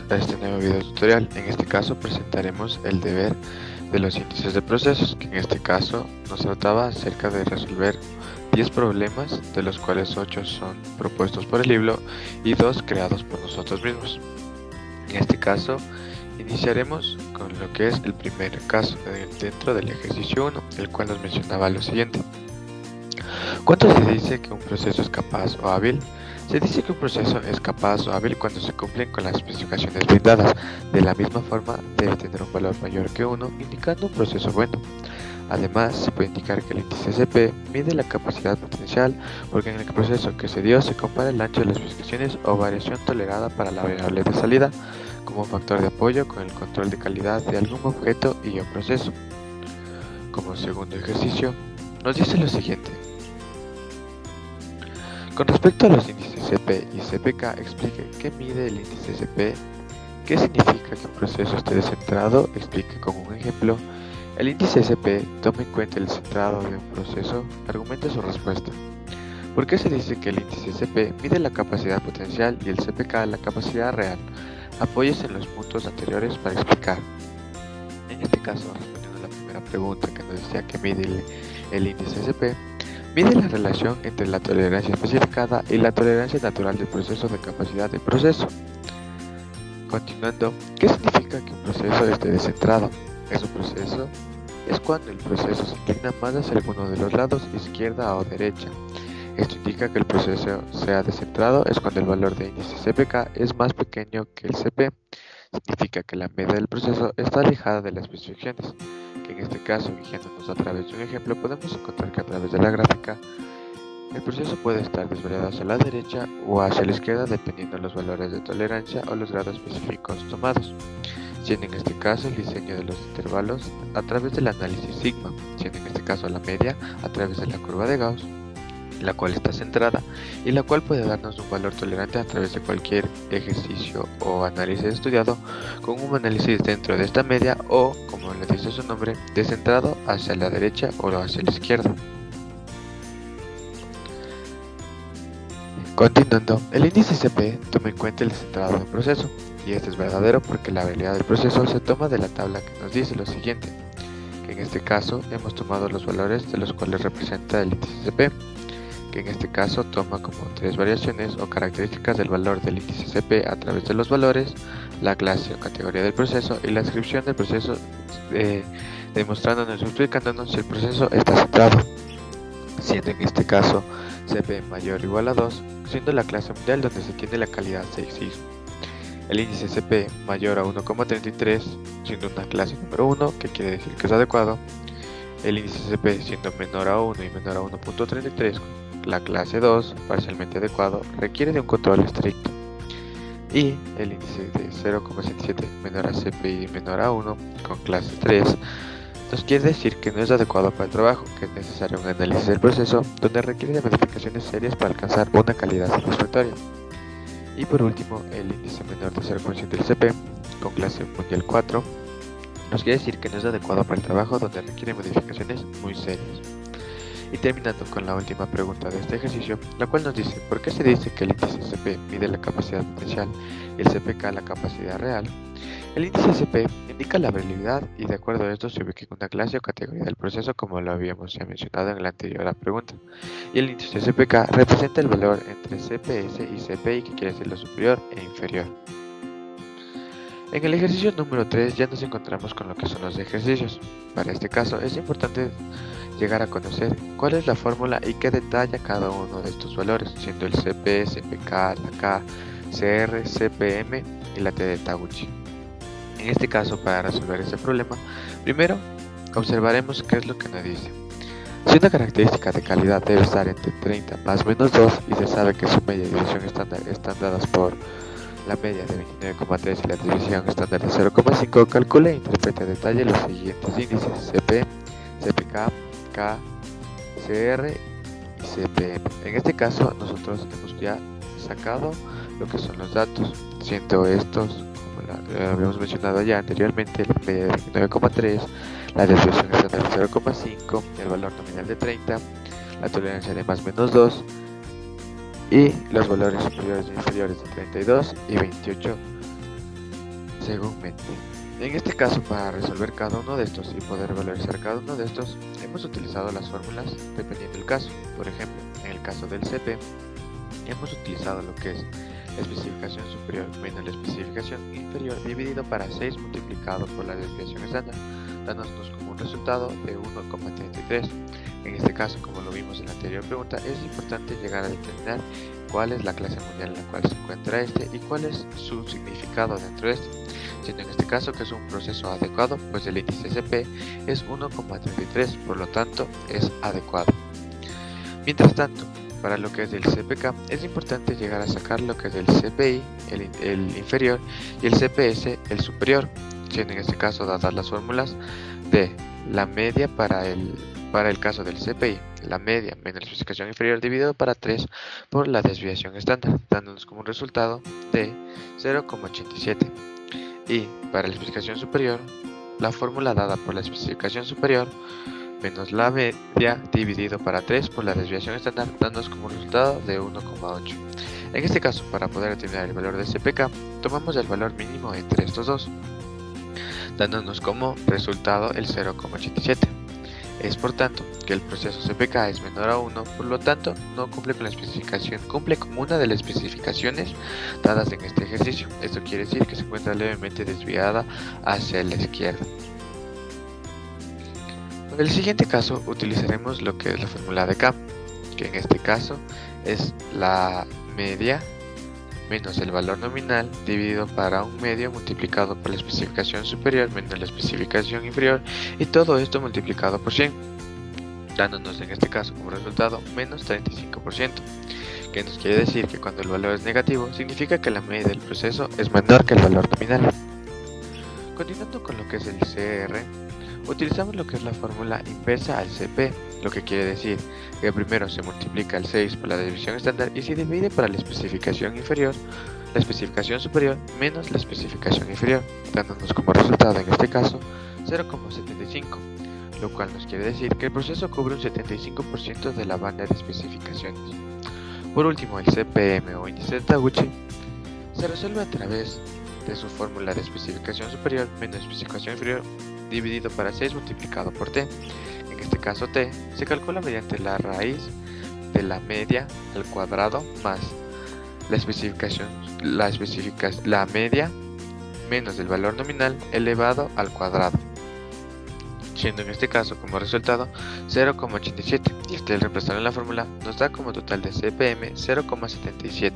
a este nuevo video tutorial. En este caso presentaremos el deber de los índices de procesos, que en este caso nos trataba acerca de resolver 10 problemas, de los cuales 8 son propuestos por el libro y 2 creados por nosotros mismos. En este caso iniciaremos con lo que es el primer caso dentro del ejercicio 1, el cual nos mencionaba lo siguiente. ¿Cuánto se dice que un proceso es capaz o hábil? Se dice que un proceso es capaz o hábil cuando se cumplen con las especificaciones brindadas. De la misma forma, debe tener un valor mayor que 1, indicando un proceso bueno. Además, se puede indicar que el índice CP mide la capacidad potencial porque en el proceso que se dio se compara el ancho de las especificaciones o variación tolerada para la variable de salida como factor de apoyo con el control de calidad de algún objeto y o proceso. Como segundo ejercicio, nos dice lo siguiente. Con respecto a los índices CP y CPK, explique qué mide el índice CP, qué significa que un proceso esté descentrado, explique con un ejemplo. El índice CP toma en cuenta el centrado de un proceso, argumente su respuesta. ¿Por qué se dice que el índice CP mide la capacidad potencial y el CPK la capacidad real? Apóyese en los puntos anteriores para explicar. En este caso, respondiendo a la primera pregunta que nos decía que mide el índice CP, mide la relación entre la tolerancia especificada y la tolerancia natural del proceso de capacidad de proceso. Continuando, ¿qué significa que un proceso esté descentrado? Un proceso es cuando el proceso se inclina más hacia alguno de los lados, izquierda o derecha. Esto indica que el proceso sea descentrado es cuando el valor de índice CPK es más pequeño que el CP. Significa que la media del proceso está alejada de las especificaciones, que en este caso, guiándonos a través de un ejemplo, podemos encontrar que a través de la gráfica, el proceso puede estar desvariado hacia la derecha o hacia la izquierda dependiendo de los valores de tolerancia o los grados específicos tomados, siendo en este caso el diseño de los intervalos a través del análisis sigma, siendo en este caso la media a través de la curva de Gauss, la cual está centrada y la cual puede darnos un valor tolerante a través de cualquier ejercicio o análisis estudiado con un análisis dentro de esta media o, como le dice su nombre, descentrado hacia la derecha o hacia la izquierda. Continuando, el índice CP toma en cuenta el centrado del proceso, y este es verdadero porque la variabilidad del proceso se toma de la tabla que nos dice lo siguiente, que en este caso hemos tomado los valores de los cuales representa el índice CP, que en este caso toma como 3 variaciones o características del valor del índice CP a través de los valores, la clase o categoría del proceso y la descripción del proceso, demostrándonos o explicándonos si el proceso está centrado, siendo en este caso CP mayor o igual a 2, siendo la clase mundial donde se tiene la calidad 6 el índice CP mayor a 1,33 siendo una clase número 1, que quiere decir que es adecuado, el índice CP siendo menor a 1 y menor a 1,33, la clase 2, parcialmente adecuado, requiere de un control estricto, y el índice de 0,77 menor a CP y menor a 1 con clase 3 nos quiere decir que no es adecuado para el trabajo, que es necesario un análisis del proceso donde requiere de modificaciones serias para alcanzar una calidad satisfactoria. Y por último, el índice menor de 0,7 del CP con clase mundial 4 nos quiere decir que no es adecuado para el trabajo donde requiere modificaciones muy serias. Y terminando con la última pregunta de este ejercicio, la cual nos dice, ¿por qué se dice que el índice CP mide la capacidad potencial y el CPK la capacidad real? El índice CP indica la variabilidad y de acuerdo a esto se ubica en una clase o categoría del proceso como lo habíamos ya mencionado en la anterior pregunta. Y el índice CPK representa el valor entre CPS y CPI, que quiere decir lo superior e inferior. En el ejercicio número 3 ya nos encontramos con lo que son los ejercicios. Para este caso es importante llegar a conocer cuál es la fórmula y qué detalla cada uno de estos valores, siendo el CP, CPK, la K, CR, CPM y la T de Taguchi. En este caso, para resolver este problema, primero observaremos qué es lo que nos dice. Si una característica de calidad debe estar entre 30 más o menos 2 y se sabe que su media y desviación estándar están dadas por la media de 29,3 y la desviación estándar de 0,5, calcule e interprete a detalle los siguientes índices: CP, CPK, K, CR y CPM. En este caso, nosotros hemos ya sacado lo que son los datos, siendo estos, como lo habíamos mencionado ya anteriormente, la media de 29,3, la desviación estándar de 0,5, el valor nominal de 30, la tolerancia de más o menos 2 y los valores superiores e inferiores de 32 y 28 según En este caso, para resolver cada uno de estos y poder valorizar cada uno de estos, hemos utilizado las fórmulas dependiendo del caso. Por ejemplo, en el caso del CP, hemos utilizado lo que es la especificación superior menos la especificación inferior dividido para 6 multiplicado por la desviación estándar, dándonos como un resultado de 1,33. En este caso, como lo vimos en la anterior pregunta, es importante llegar a determinar cuál es la clase mundial en la cual se encuentra este y cuál es su significado dentro de este, siendo en este caso que es un proceso adecuado, pues el índice CP es 1,33, por lo tanto es adecuado. Mientras tanto, para lo que es del CPK, es importante llegar a sacar lo que es del CPI, el inferior, y el CPS, el superior, siendo en este caso dadas las fórmulas de la media para el caso del CPI, la media menos la especificación inferior dividido para 3 por la desviación estándar, dándonos como un resultado de 0,87. Y para la especificación superior, la fórmula dada por la especificación superior menos la media dividido para 3 por la desviación estándar, dándonos como resultado de 1,8. En este caso, para poder determinar el valor de CPK, tomamos el valor mínimo entre estos dos, dándonos como resultado el 0,87. Es por tanto que el proceso CPK es menor a 1, por lo tanto no cumple con la especificación, cumple con una de las especificaciones dadas en este ejercicio. Esto quiere decir que se encuentra levemente desviada hacia la izquierda. En el siguiente caso utilizaremos lo que es la fórmula de K, que en este caso es la media menos el valor nominal dividido para un medio multiplicado por la especificación superior menos la especificación inferior, y todo esto multiplicado por 100, dándonos en este caso como resultado menos 35%, que nos quiere decir que cuando el valor es negativo significa que la media del proceso es menor que el valor nominal. Continuando con lo que es el CR, utilizamos lo que es la fórmula inversa al CP, lo que quiere decir que primero se multiplica el 6 por la división estándar y se divide para la especificación inferior, la especificación superior menos la especificación inferior, dándonos como resultado en este caso 0,75, lo cual nos quiere decir que el proceso cubre un 75% de la banda de especificaciones. Por último, el CPM o índice de Taguchi se resuelve a través de su fórmula de especificación superior menos especificación inferior dividido para 6 multiplicado por T. En este caso T se calcula mediante la raíz de la media al cuadrado más la media menos el valor nominal elevado al cuadrado, siendo en este caso como resultado 0,87, y este al reemplazarlo en la fórmula nos da como total de CPM 0,77.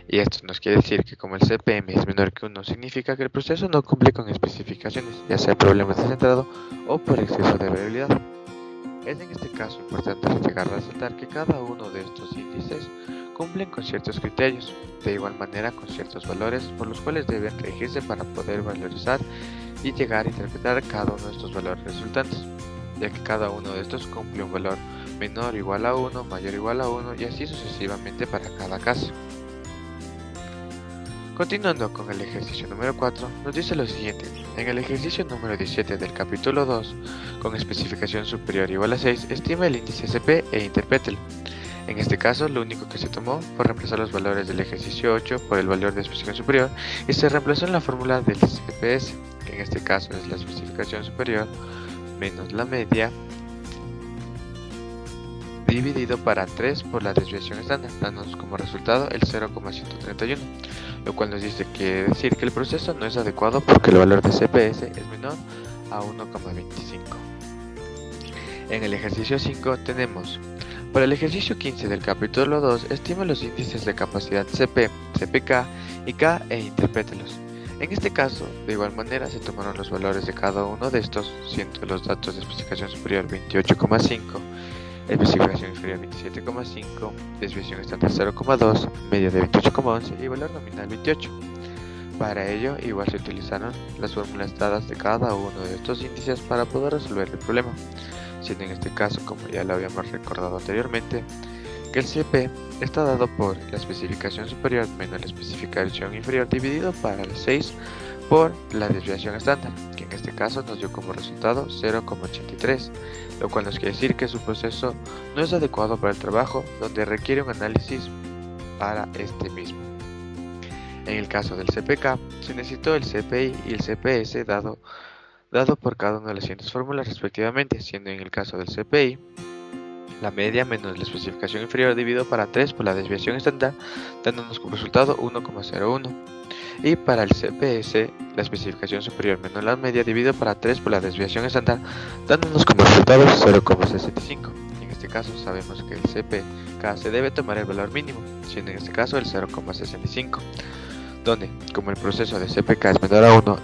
Y esto nos quiere decir que como el CPM es menor que 1, significa que el proceso no cumple con especificaciones, ya sea problemas de centrado o por exceso de variabilidad. Es en este caso importante llegar a resaltar que cada uno de estos índices cumplen con ciertos criterios, de igual manera con ciertos valores por los cuales deben regirse para poder valorizar y llegar a interpretar cada uno de estos valores resultantes, ya que cada uno de estos cumple un valor menor o igual a 1, mayor o igual a 1 y así sucesivamente para cada caso. Continuando con el ejercicio número 4, nos dice lo siguiente: en el ejercicio número 17 del capítulo 2, con especificación superior igual a 6, estima el índice CP e interprételo. En este caso, lo único que se tomó fue reemplazar los valores del ejercicio 8 por el valor de especificación superior y se reemplazó en la fórmula del CPS, que en este caso es la especificación superior menos la media dividido para 3 por la desviación estándar, dándonos como resultado el 0,131, lo cual nos dice que decir que el proceso no es adecuado porque el valor de CPS es menor a 1,25. En el ejercicio 5 tenemos: para el ejercicio 15 del capítulo 2, estima los índices de capacidad CP, CPK y K e interprételos. En este caso, de igual manera, se tomaron los valores de cada uno de estos, siendo los datos de especificación superior 28,5, especificación inferior 27,5, desviación estándar 0,2, media de 28,11 y valor nominal 28. Para ello, igual se utilizaron las fórmulas dadas de cada uno de estos índices para poder resolver el problema, siendo en este caso, como ya lo habíamos recordado anteriormente, que el CP está dado por la especificación superior menos la especificación inferior dividido para el 6 por la desviación estándar, que en este caso nos dio como resultado 0,83, lo cual nos quiere decir que su proceso no es adecuado para el trabajo, donde requiere un análisis para este mismo. En el caso del CPK, se necesitó el CPI y el CPS dado por cada una de las siguientes fórmulas respectivamente, siendo en el caso del CPI la media menos la especificación inferior dividido para 3 por la desviación estándar, dándonos como resultado 1,01. Y para el CPS, la especificación superior menos la media dividido para 3 por la desviación estándar, dándonos como resultado 0,65. En este caso sabemos que el CPK se debe tomar el valor mínimo, siendo en este caso el 0,65, donde, como el proceso de CPK es menor a 1,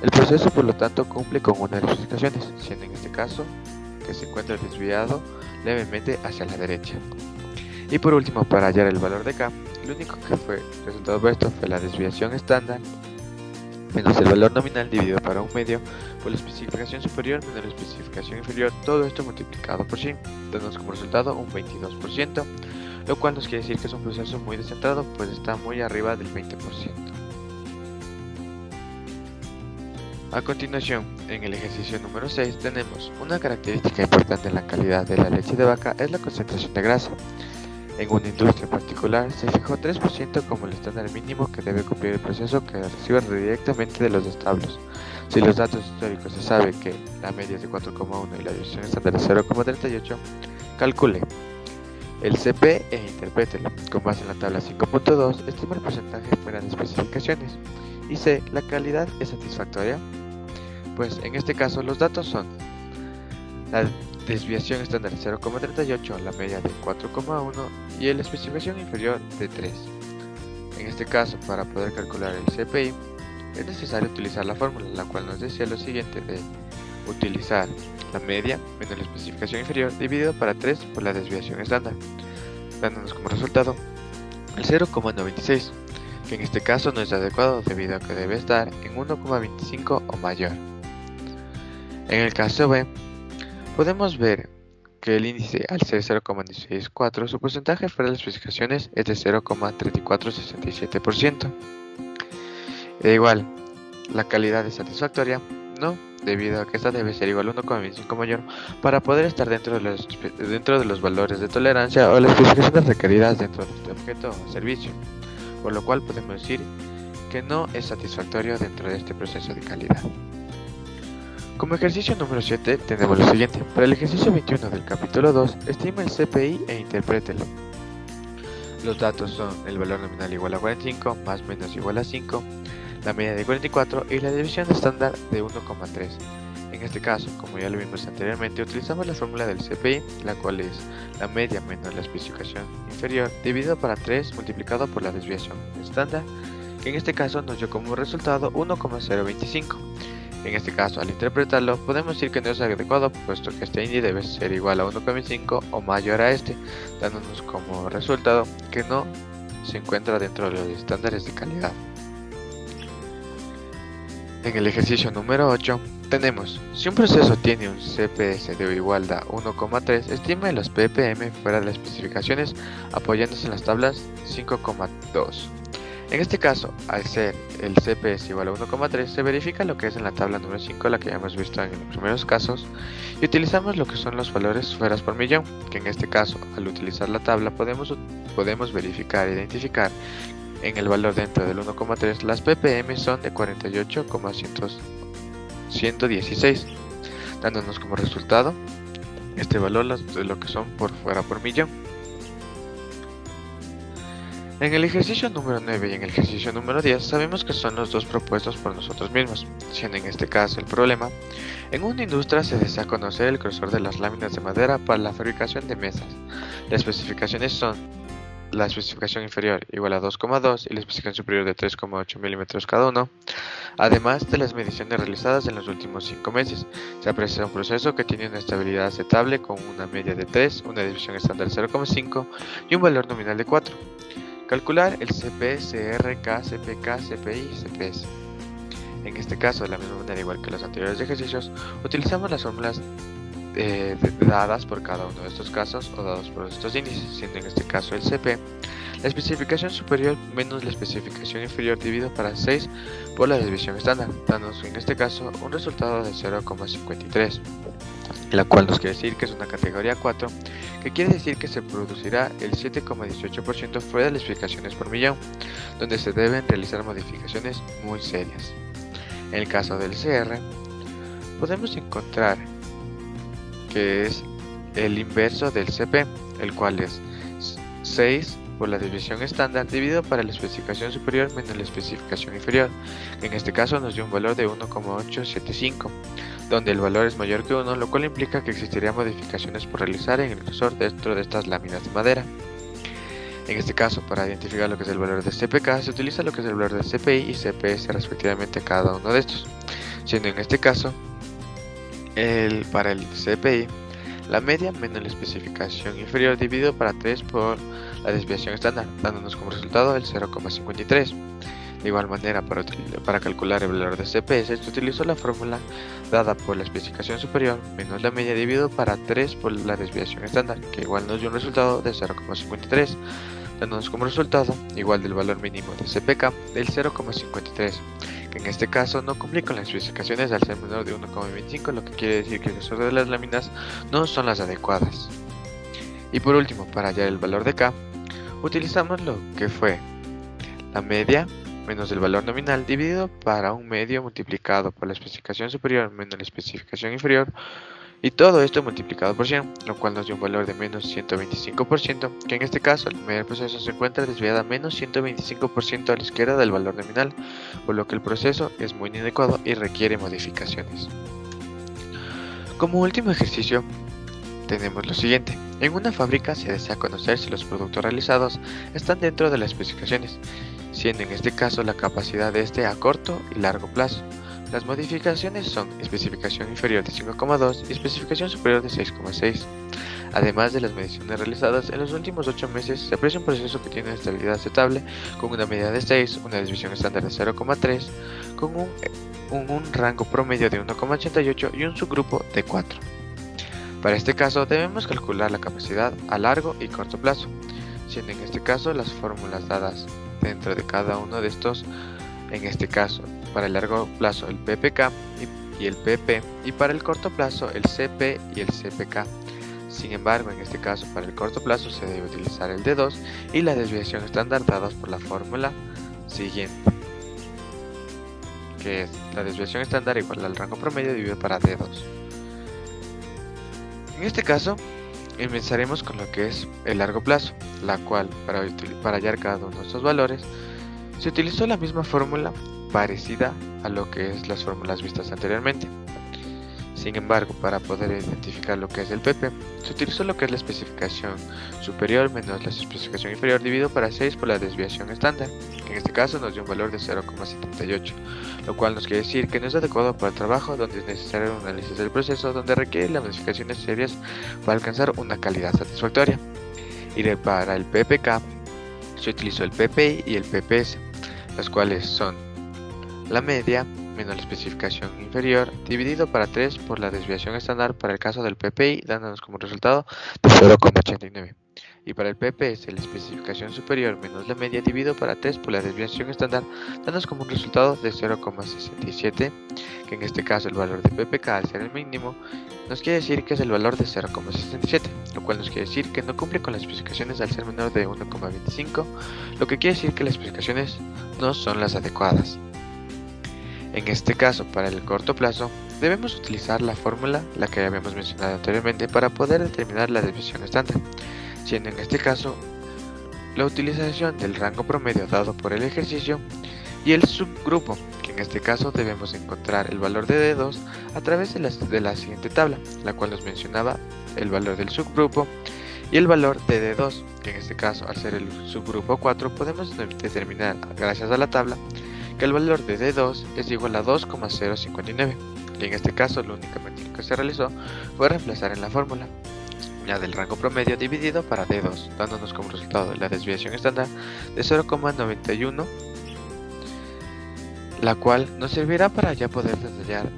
el proceso por lo tanto cumple con una de las especificaciones, siendo en este caso que se encuentra desviado levemente hacia la derecha. Y por último, para hallar el valor de K, lo único que fue resultado de esto fue la desviación estándar menos el valor nominal dividido para un medio por la especificación superior menos la especificación inferior, todo esto multiplicado por 100, dándonos como resultado un 22%, lo cual nos quiere decir que es un proceso muy descentrado, pues está muy arriba del 20%. A continuación, en el ejercicio número 6 tenemos una característica importante en la calidad de la leche de vaca es la concentración de grasa. En una industria particular se fijó 3% como el estándar mínimo que debe cumplir el proceso que recibe directamente de los establos. Si los datos históricos se sabe que la media es de 4,1 y la división estándar es 0,38, calcule el CP e interprételo. Con base en la tabla 5.2, estima el porcentaje fuera de especificaciones. Y C, ¿la calidad es satisfactoria? Pues en este caso los datos son la desviación estándar de 0,38, la media de 4,1 y la especificación inferior de 3. En este caso, para poder calcular el CPI, es necesario utilizar la fórmula, la cual nos decía lo siguiente de utilizar la media menos la especificación inferior dividido para 3 por la desviación estándar, dándonos como resultado el 0,96, que en este caso no es adecuado debido a que debe estar en 1,25 o mayor. En el caso B, podemos ver que el índice al ser 0,164, su porcentaje fuera de las especificaciones es de 0,3467%. E igual, la calidad es satisfactoria, no, debido a que esta debe ser igual a 1,25 mayor para poder estar dentro de los valores de tolerancia o las especificaciones requeridas dentro de este objeto o servicio, por lo cual podemos decir que no es satisfactorio dentro de este proceso de calidad. Como ejercicio número 7 tenemos lo siguiente. Para el ejercicio 21 del capítulo 2, estima el CPI e interprételo. Los datos son el valor nominal igual a 45, más menos igual a 5, la media de 44 y la división estándar de 1,3. En este caso, como ya lo vimos anteriormente, utilizamos la fórmula del CPI, la cual es la media menos la especificación inferior dividido para 3 multiplicado por la desviación estándar, que en este caso nos dio como resultado 1,025. En este caso, al interpretarlo, podemos decir que no es adecuado, puesto que este índice debe ser igual a 1,5 o mayor a este, dándonos como resultado que no se encuentra dentro de los estándares de calidad. En el ejercicio número 8, tenemos, si un proceso tiene un CPS de igualdad 1,3, estime los ppm fuera de las especificaciones apoyándose en las tablas 5,2. En este caso, al ser el CPS igual a 1,3, se verifica lo que es en la tabla número 5, la que ya hemos visto en los primeros casos, y utilizamos lo que son los valores fueras por millón, que en este caso, al utilizar la tabla, podemos verificar e identificar en el valor dentro del 1,3, las ppm son de 48,116, dándonos como resultado este valor de lo que son por fuera por millón. En el ejercicio número 9 y en el ejercicio número 10 sabemos que son los dos propuestos por nosotros mismos, siendo en este caso el problema: en una industria se desea conocer el grosor de las láminas de madera para la fabricación de mesas. Las especificaciones son la especificación inferior igual a 2,2 y la especificación superior de 3,8 milímetros cada uno. Además de las mediciones realizadas en los últimos 5 meses, se aprecia un proceso que tiene una estabilidad aceptable con una media de 3, una división estándar de 0,5 y un valor nominal de 4. Calcular el CP, CR, K, CPK, CPI y CPS. En este caso, de la misma manera igual que los anteriores ejercicios, utilizamos las fórmulas dadas por cada uno de estos casos o dados por estos índices, siendo en este caso el CP la especificación superior menos la especificación inferior dividido para 6 por la desviación estándar, dándonos en este caso un resultado de 0,53, la cual nos quiere decir que es una categoría 4, que quiere decir que se producirá el 7,18% fuera de las explicaciones por millón, donde se deben realizar modificaciones muy serias. En el caso del CR, podemos encontrar que es el inverso del CP, el cual es 6 por la desviación estándar dividido para la especificación superior menos la especificación inferior, que en este caso nos dio un valor de 1,875, donde el valor es mayor que 1, lo cual implica que existirían modificaciones por realizar en el grosor dentro de estas láminas de madera. En este caso, para identificar lo que es el valor de CPK, se utiliza lo que es el valor de CPI y CPS respectivamente cada uno de estos, siendo en este caso, para el CPI, la media menos la especificación inferior dividido para 3 por la desviación estándar, dándonos como resultado el 0,53. De igual manera, para calcular el valor de CPS, se utilizó la fórmula dada por la especificación superior menos la media dividido para 3 por la desviación estándar, que igual nos dio un resultado de 0,53, dándonos como resultado igual del valor mínimo de CPK del 0,53, que en este caso no cumple con las especificaciones al ser menor de 1,25, lo que quiere decir que el grosor de las láminas no son las adecuadas. Y por último, para hallar el valor de K, utilizamos lo que fue la media menos el valor nominal dividido para un medio multiplicado por la especificación superior menos la especificación inferior, y todo esto multiplicado por 100, lo cual nos dio un valor de menos 125%, que en este caso el medio del proceso se encuentra desviada menos 125% a la izquierda del valor nominal, por lo que el proceso es muy inadecuado y requiere modificaciones. Como último ejercicio, tenemos lo siguiente. En una fábrica se desea conocer si los productos realizados están dentro de las especificaciones, siendo en este caso la capacidad de este a corto y largo plazo. Las modificaciones son especificación inferior de 5,2 y especificación superior de 6,6. Además de las mediciones realizadas en los últimos 8 meses, se aprecia un proceso que tiene una estabilidad aceptable con una media de 6, una desviación estándar de 0,3, con un rango promedio de 1,88 y un subgrupo de 4. Para este caso debemos calcular la capacidad a largo y corto plazo, siendo en este caso las fórmulas dadas dentro de cada uno de estos, en este caso para el largo plazo el PPK y el PP, y para el corto plazo el CP y el CPK. Sin embargo, en este caso para el corto plazo se debe utilizar el D2 y la desviación estándar dadas por la fórmula siguiente, que es la desviación estándar igual al rango promedio dividido para D2. En este caso, empezaremos con lo que es el largo plazo, la cual para hallar cada uno de estos valores se utilizó la misma fórmula parecida a lo que es las fórmulas vistas anteriormente. Sin embargo, para poder identificar lo que es el PP, se utilizó lo que es la especificación superior menos la especificación inferior dividido para 6 por la desviación estándar, que en este caso nos dio un valor de 0,78, lo cual nos quiere decir que no es adecuado para el trabajo donde es necesario un análisis del proceso donde requiere las modificaciones serias para alcanzar una calidad satisfactoria. Y para el PPK se utilizó el PPI y el PPS, las cuales son la media menos la especificación inferior dividido para 3 por la desviación estándar para el caso del PPI, dándonos como resultado de 0,89. Y para el PPS la especificación superior menos la media dividido para 3 por la desviación estándar, dándonos como un resultado de 0,67, que en este caso el valor de PPK al ser el mínimo nos quiere decir que es el valor de 0,67, lo cual nos quiere decir que no cumple con las especificaciones al ser menor de 1,25, lo que quiere decir que las especificaciones no son las adecuadas. En este caso, para el corto plazo, debemos utilizar la fórmula, la que habíamos mencionado anteriormente, para poder determinar la desviación estándar, siendo en este caso la utilización del rango promedio dado por el ejercicio y el subgrupo, que en este caso debemos encontrar el valor de D2 a través de la siguiente tabla, la cual nos mencionaba el valor del subgrupo y el valor de D2, que en este caso al ser el subgrupo 4 podemos determinar gracias a la tabla que el valor de D2 es igual a 2,059, y en este caso lo únicamente que se realizó fue reemplazar en la fórmula la del rango promedio dividido para D2, dándonos como resultado la desviación estándar de 0,91, la cual nos servirá para ya poder detallar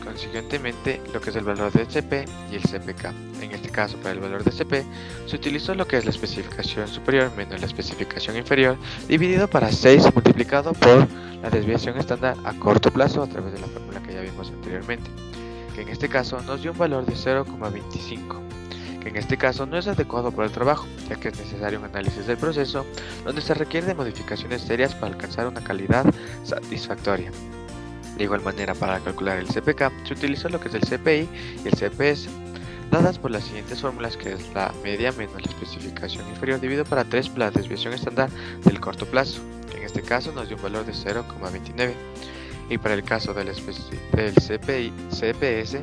consiguientemente lo que es el valor del CP y el CPK. En este caso, para el valor de CP, se utilizó lo que es la especificación superior menos la especificación inferior, dividido para 6 multiplicado por la desviación estándar a corto plazo a través de la fórmula que ya vimos anteriormente, que en este caso nos dio un valor de 0,25, que en este caso no es adecuado para el trabajo, ya que es necesario un análisis del proceso, donde se requiere de modificaciones serias para alcanzar una calidad satisfactoria. De igual manera, para calcular el CPK, se utilizó lo que es el CPI y el CPS, dadas por las siguientes fórmulas, que es la media menos la especificación inferior dividido para 3 por la desviación estándar del corto plazo, que en este caso nos dio un valor de 0,29. Y para el caso del CPI, CPS,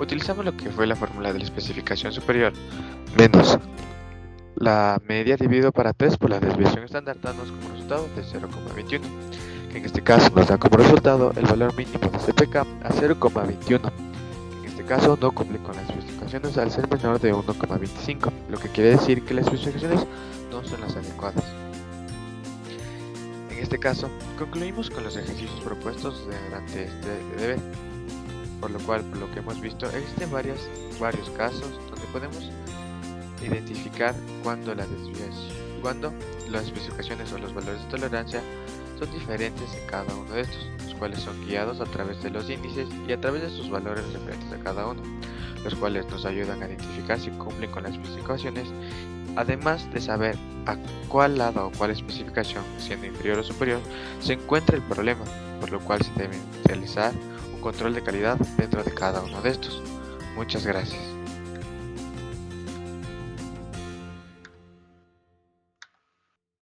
utilizamos lo que fue la fórmula de la especificación superior menos la media dividido para 3 por la desviación estándar, dándonos como resultado de 0,21, que en este caso nos da como resultado el valor mínimo de CPK a 0,21. En este caso no cumple con las especificaciones al ser menor de 1,25, lo que quiere decir que las especificaciones no son las adecuadas. En este caso, concluimos con los ejercicios propuestos durante este deber, por lo cual, por lo que hemos visto, existen varios casos donde podemos identificar cuando las especificaciones o los valores de tolerancia son diferentes en cada uno de estos, los cuales son guiados a través de los índices y a través de sus valores referentes a cada uno, los cuales nos ayudan a identificar si cumplen con las especificaciones, además de saber a cuál lado o cuál especificación, siendo inferior o superior, se encuentra el problema, por lo cual se debe realizar un control de calidad dentro de cada uno de estos. Muchas gracias.